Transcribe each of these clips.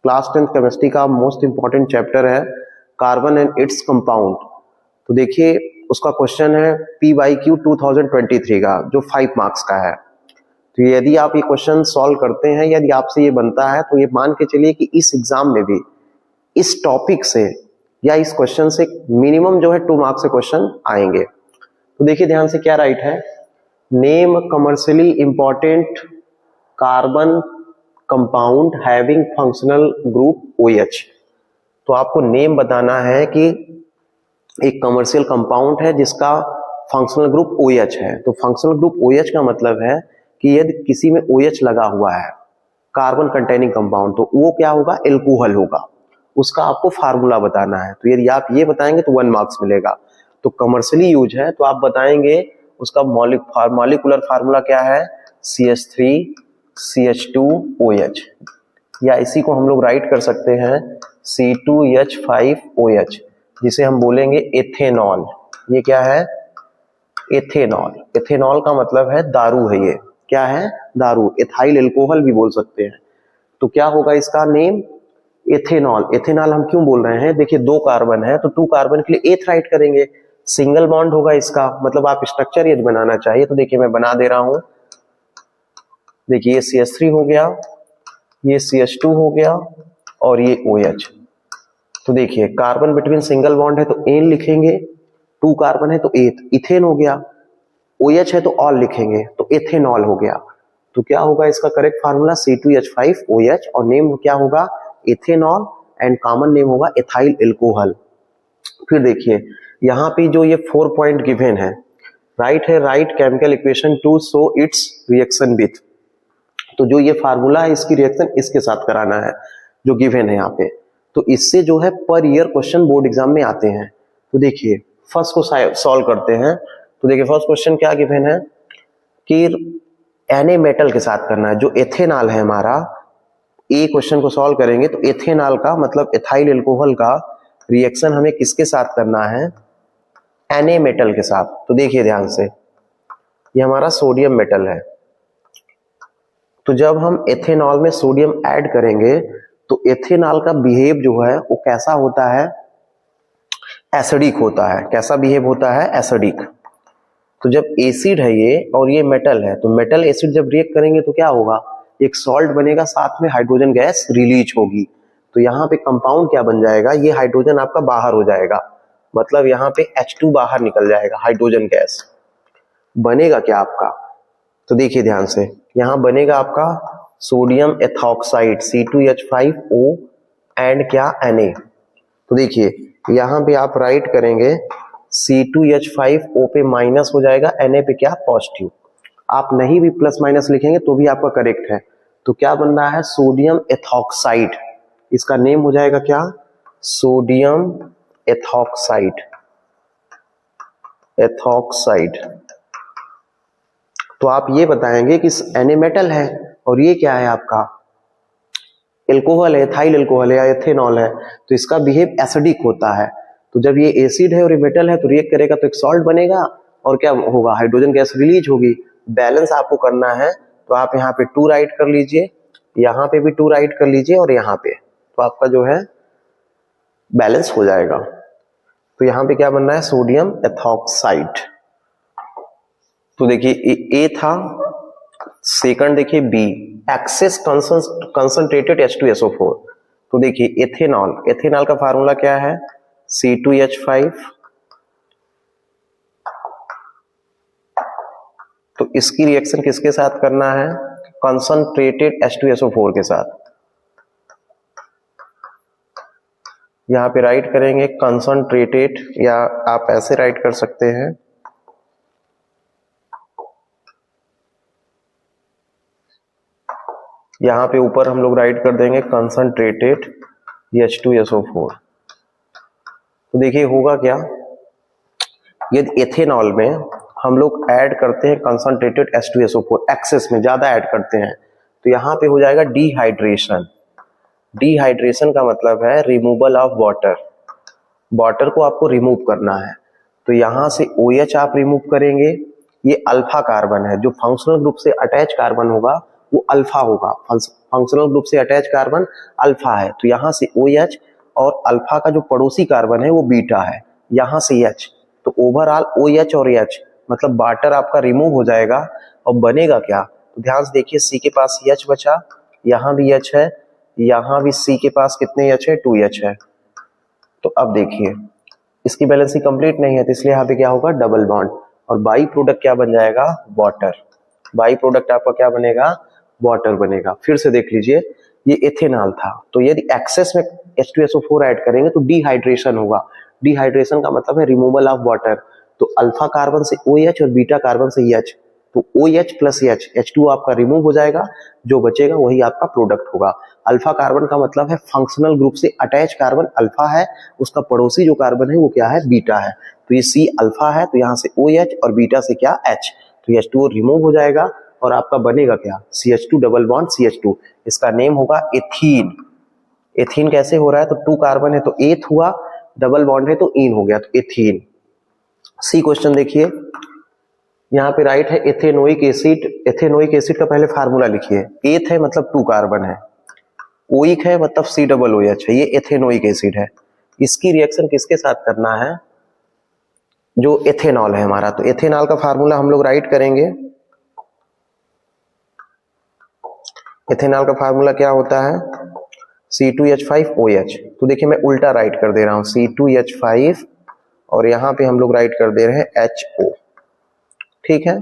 Class 10th chemistry का most important chapter है carbon and its compound. तो देखिए उसका क्वेश्चन है PYQ 2023 का, जो 5 मार्क्स का है। तो यदि आप ये क्वेश्चन सॉल्व करते हैं, यदि आपसे ये बनता है, तो ये मान के चलिए कि इस एग्जाम में भी इस टॉपिक से या इस क्वेश्चन से मिनिमम जो है 2 मार्क्स से क्वेश्चन आएंगे। तो देखिए ध्यान से क्या राइट है, name commercially important carbon compound having functional group OH। तो आपको नेम बताना है कि एक कमर्शियल कंपाउंड है जिसका फंक्शनल ग्रुप OH है। तो फंक्शनल ग्रुप OH का मतलब है कि यदि किसी में OH लगा हुआ है कार्बन कंटेनिंग कंपाउंड, तो वो क्या होगा, एल्कोहल होगा। उसका आपको फार्मूला बताना है। तो यदि आप ये बताएंगे तो 1 मार्क्स मिलेगा। तो कमर्शियली यूज है तो आप बताएंगे उसका मॉलिक्यूलर फार्मूला क्या है, CH3CH2OH, या इसी को हम लोग राइट कर सकते हैं C2H5OH, जिसे हम बोलेंगे एथेनॉल। ये क्या है, एथेनॉल। एथेनॉल का मतलब है दारू है, ये क्या है, दारू। एथाइल एल्कोहल भी बोल सकते हैं। तो क्या होगा इसका नेम, एथेनॉल। एथेनॉल हम क्यों बोल रहे हैं, देखिए 2 कार्बन है तो 2 कार्बन के लिए एथ राइट करेंगे, सिंगल बॉन्ड होगा इसका, मतलब आप स्ट्रक्चर यदि बनाना चाहिए तो देखिए मैं बना दे रहा हूं। देखिए ये CH3 हो गया, ये CH2 हो गया और ये OH। तो देखिए कार्बन बिटवीन सिंगल बॉन्ड है तो एन लिखेंगे, 2 कार्बन है तो एथ, इथेन हो गया। OH है तो ऑल लिखेंगे तो एथेनॉल हो गया। तो क्या होगा इसका करेक्ट फार्मूला, C2H5OH, और नेम क्या होगा, एथेनॉल, एंड कॉमन नेम होगा एथाइल एल्कोहल। फिर देखिए यहाँ पे जो ये 4 पॉइंट गिवन है, राइट है, right chemical equation two show it's reaction with. तो जो ये फार्मूला है इसकी रिएक्शन इसके साथ कराना है जो गिवन है यहाँ पे। तो इससे जो है per year question board exam में आते हैं। तो देखिए फर्स्ट को सॉल्व करते हैं। तो देखिए फर्स्ट क्वेश्चन क्या गिवन है कि Na मेटल के साथ करना है, जो एथेनॉल है हमारा। ए क्वेश्चन को सॉल्व करेंगे तो एथेनॉल का मतलब एथाइल एल्कोहल का रिएक्शन हमें किसके साथ करना है, Na मेटल के साथ। तो देखिए ध्यान से, ये हमारा सोडियम मेटल है। तो जब हम एथेनॉल में सोडियम ऐड करेंगे तो एथेनॉल का बिहेव जो है वो कैसा होता है, एसिडिक होता है। कैसा बिहेव होता है, एसिडिक। तो जब एसिड है ये और ये मेटल है, तो मेटल एसिड जब रिएक्ट करेंगे तो क्या होगा, एक सॉल्ट बनेगा, साथ में हाइड्रोजन गैस रिलीज होगी। तो यहाँ पे कंपाउंड क्या बन जाएगा, ये हाइड्रोजन आपका बाहर हो जाएगा, मतलब यहाँ पे H2 बाहर निकल जाएगा, हाइड्रोजन गैस बनेगा क्या आपका। तो देखिए ध्यान से, यहाँ बनेगा आपका सोडियम एथॉक्साइड C2H5O एंड क्या, Na। तो देखिए यहाँ पे आप राइट करेंगे C2H5O पे माइनस हो जाएगा, Na पे क्या, पॉजिटिव। आप नहीं भी प्लस माइनस लिखेंगे तो भी आपका करेक्ट है। तो क्या बन रहा है, सोडियम एथॉक्साइड। इसका नेम हो जाएगा क्या, सोडियम एथॉक्साइड। एथॉक्साइड। तो आप ये बताएंगे कि Na मेटल है और ये क्या है आपका, एल्कोहल है, एथाइल एल्कोहल है या एथेनॉल है, तो इसका बिहेव एसिडिक होता है। तो जब ये एसिड है और ये मेटल है तो रिएक्ट करेगा तो एक सॉल्ट बनेगा और क्या होगा, हाइड्रोजन गैस रिलीज होगी। बैलेंस आपको करना है तो आप यहाँ पे 2 राइट कर लीजिए, यहाँ पे भी 2 राइट कर लीजिए और यहाँ पे, तो आपका जो है बैलेंस हो जाएगा। तो यहाँ पे क्या बनना है, सोडियम एथॉक्साइड। तो देखिए ए था, सेकंड देखिए B, एक्सेस कंसंट्रेटेड H2SO4। तो देखिए एथेनॉल, एथेनॉल का फार्मूला क्या है, C2H5। तो इसकी रिएक्शन किसके साथ करना है, कंसंट्रेटेड H2SO4 के साथ। यहाँ पे राइट करेंगे कंसंट्रेटेड, या आप ऐसे राइट कर सकते हैं, यहाँ पे ऊपर हम लोग राइट कर देंगे कंसंट्रेटेड H2SO4। तो देखिए होगा क्या, यदि एथेनॉल में हम लोग ऐड करते हैं कंसंट्रेटेड H2SO4, एक्सेस में ज्यादा ऐड करते हैं, तो यहाँ पे हो जाएगा डिहाइड्रेशन। डिहाइड्रेशन का मतलब है रिमूवल ऑफ वाटर। वाटर को आपको रिमूव करना है। तो यहाँ से OH आप रिमूव करेंगे, ये अल्फा कार्बन है, जो फंक्शनल ग्रुप से अटैच कार्बन होगा वो अल्फा होगा। फंक्शनल ग्रुप से अटैच कार्बन अल्फा है, तो यहाँ से OH और अल्फा का जो पड़ोसी कार्बन है वो बीटा है, यहाँ से H, तो ओवरऑल OH और H मतलब वाटर आपका रिमूव हो जाएगा और बनेगा क्या, तो ध्यान से देखिए C के पास H बचा, यहाँ भी H है, यहाँ भी C के पास कितने H है, 2H है। तो अब देखिए इसकी बैलेंसिंग कंप्लीट नहीं है, तो इसलिए यहाँ पे क्या होगा, डबल बॉन्ड, और बाई प्रोडक्ट क्या बन जाएगा, वाटर। बाई प्रोडक्ट आपका क्या बनेगा, वाटर बनेगा। फिर से देख लीजिए, ये एथेनॉल था, तो यदि एक्सेस में H2SO4 ऐड करेंगे तो डिहाइड्रेशन होगा। डिहाइड्रेशन का मतलब है रिमूवल ऑफ वाटर। तो अल्फा कार्बन से OH और बीटा कार्बन से H, तो OH प्लस H, H2 आपका रिमूव हो जाएगा, जो बचेगा वही आपका प्रोडक्ट होगा। अल्फा कार्बन का मतलब है फंक्शनल ग्रुप से अटैच कार्बन अल्फा है, उसका पड़ोसी जो कार्बन है वो क्या है, बीटा है। तो ये C अल्फा है, तो यहाँ से OH और बीटा से क्या, H, तो ये H2O रिमूव हो जाएगा और आपका बनेगा क्या, CH2 डबल बॉन्ड CH2। इसका नेम होगा एथीन। एथीन कैसे हो रहा है, तो 2 कार्बन है तो एथ हुआ, डबल बॉन्ड है तो इन हो गया, तो एथीन। सी क्वेश्चन देखिए, यहाँ पे राइट है एथेनोइक एसिड। एथेनोइक एसिड का पहले फार्मूला लिखिए। एथ है मतलब 2 कार्बन है, ओइक है मतलब COOH है, ये एथेनोइक एसिड है। इसकी रिएक्शन किसके साथ करना है, जो एथेनॉल है हमारा, तो एथेनॉल का फार्मूला हम लोग राइट करेंगे। एथेनॉल का फार्मूला क्या होता है, C2H5OH। तो देखिए मैं उल्टा राइट कर दे रहा हूं, C2H5 और यहां पे हम लोग राइट कर दे रहे हैं HO, ठीक है।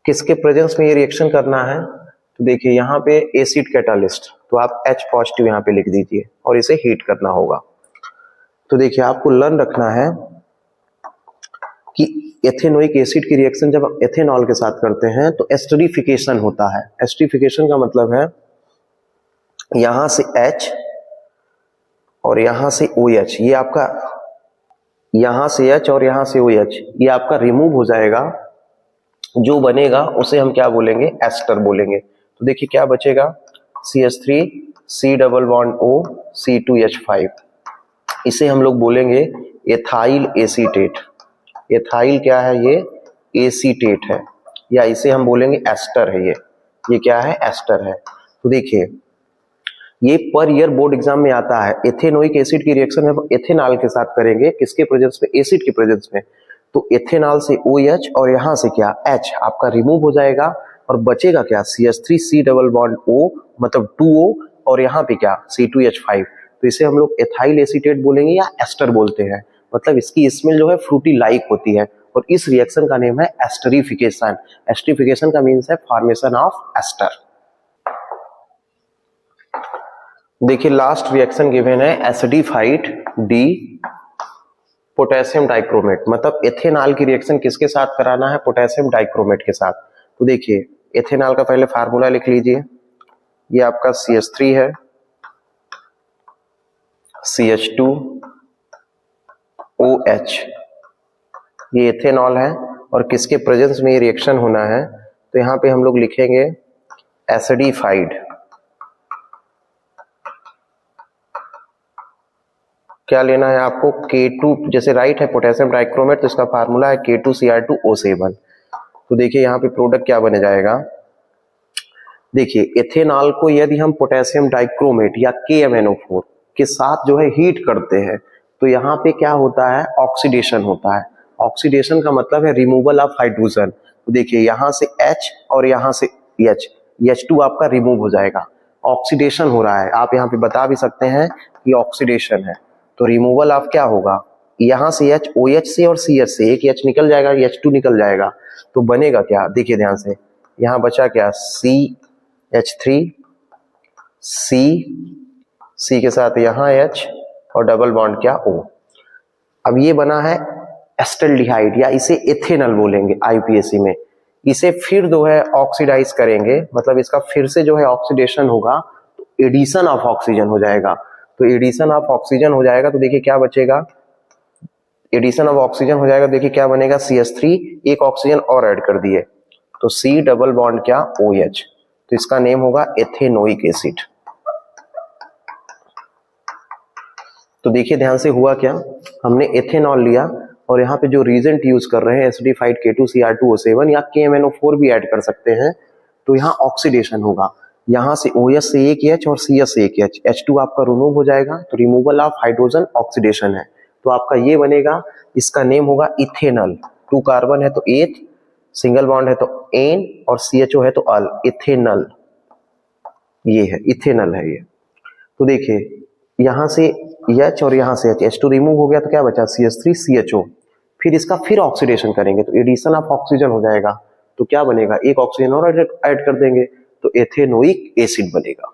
किसके प्रेजेंस में ये रिएक्शन करना है, तो देखिए यहाँ पे एसिड कैटालिस्ट, तो आप H पॉजिटिव यहाँ पे लिख दीजिए और इसे हीट करना होगा। तो देखिए आपको लर्न रखना है कि एथेनोइक एसिड की रिएक्शन जब एथेनॉल के साथ करते हैं तो एस्टरिफिकेशन होता है। एस्टरिफिकेशन का मतलब है यहां से H और यहां से OH, ये आपका यहां से H और यहां से OH, ये आपका रिमूव हो जाएगा, जो बनेगा उसे हम क्या बोलेंगे, एस्टर बोलेंगे। तो देखिए क्या बचेगा, CH3 C double bond O C2H5, इसे हम लोग बोलेंगे एथाइल एसीटेट। एथाइल क्या है, ये एसीटेट है, या इसे हम बोलेंगे एस्टर है। ये क्या है, एस्टर है। तो देखिए ये पर ईयर बोर्ड एग्जाम में आता है। एथेनोइक एसिड की रिएक्शन हम एथेनॉल के साथ करेंगे, किसके प्रेजेंस में, एसिड के प्रेजेंस में। तो एथेनॉल से OH और यहां से क्या, H आपका रिमूव हो जाएगा और बचेगा क्या, CH3 C double bond O मतलब 2O और यहाँ पे क्या, C2H5। तो इसे हम लोग एथाइल एसीटेट बोलेंगे या एस्टर बोलते हैं। मतलब इसकी स्मेल जो है फ्रूटी लाइक होती है, और इस रिएक्शन का नेम है एस्टरिफिकेशन। एस्टरिफिकेशन का मीन्स है फॉर्मेशन ऑफ एस्टर। देखिए लास्ट रिएक्शन गिवन है एसिडिफाइड डी पोटेशियम डाइक्रोमेट। मतलब एथेनॉल की रिएक्शन किसके साथ कराना है, पोटेशियम डाइक्रोमेट के साथ। तो देखिए एथेनॉल का पहले फार्मूला लिख लीजिए, ये आपका CH3 है, CH2 OH, ये एथेनॉल है, और किसके प्रेजेंस में ये रिएक्शन होना है, तो यहाँ पे हम लोग लिखेंगे एसिडिफाइड। क्या लेना है आपको, K2, जैसे राइट है पोटेशियम डाइक्रोमेट तो इसका फार्मूला है K2Cr2O7। तो देखिए यहाँ पे प्रोडक्ट क्या बन जाएगा, देखिए एथेनॉल को यदि हम पोटेशियम डाइक्रोमेट या KMNO4 के साथ जो है हीट करते हैं, तो यहाँ पे क्या होता है, ऑक्सीडेशन होता है। ऑक्सीडेशन का मतलब है रिमूवल ऑफ हाइड्रोजन। तो देखिए यहाँ से H और यहाँ से H, H2 आपका रिमूव हो जाएगा, ऑक्सीडेशन हो रहा है। आप यहाँ पे बता भी सकते हैं कि ऑक्सीडेशन है, तो रिमूवल ऑफ क्या होगा, यहाँ से H OH से और CH से एक H निकल जाएगा, H2 निकल जाएगा, तो बनेगा क्या, देखिए ध्यान से, यहाँ बचा क्या, CH3 C के साथ यहाँ H और डबल बॉन्ड क्या O। अब ये बना है एस्टल्डिहाइड, या इसे एथेनॉल बोलेंगे IUPAC में। इसे फिर जो है ऑक्सीडाइज करेंगे, मतलब इसका फिर से जो है ऑक्सीडेशन होगा, तो एडिशन ऑफ ऑक्सीजन हो जाएगा। तो एडिशन ऑफ ऑक्सीजन हो जाएगा, तो देखिए क्या बचेगा, एडिशन ऑफ ऑक्सीजन हो जाएगा, देखिए क्या बनेगा, CH3 एक ऑक्सीजन और ऐड कर दिए, तो C डबल बॉन्ड क्या OH, तो इसका नेम होगा एथेनोइक एसिड। तो देखिए ध्यान से हुआ क्या, हमने एथेनॉल लिया और यहाँ पे जो रीजेंट यूज कर रहे हैं एसिडिफाइड K2Cr2O7 या KMNO4 भी ऐड कर सकते हैं, तो यहाँ ऑक्सीडेशन होगा, यहाँ से OH से एक H और CS से एक H, H2 आपका रिमूव हो जाएगा, तो रिमूवल ऑफ हाइड्रोजन ऑक्सीडेशन है, तो आपका ये बनेगा, इसका नेम होगा इथेनॉल। 2 कार्बन है तो एथ, सिंगल बॉन्ड है तो एन और CHO है तो अल, इथेनॉल, ये है इथेनॉल है ये। तो देखिए यहाँ से H और यहाँ से H2 रिमूव हो गया तो क्या बचा CH3 CHO, फिर इसका फिर ऑक्सीडेशन करेंगे तो एडिशन ऑफ ऑक्सीजन हो जाएगा, तो क्या बनेगा, एक ऑक्सीजन और ऐड कर देंगे तो एथेनोइक एसिड बनेगा।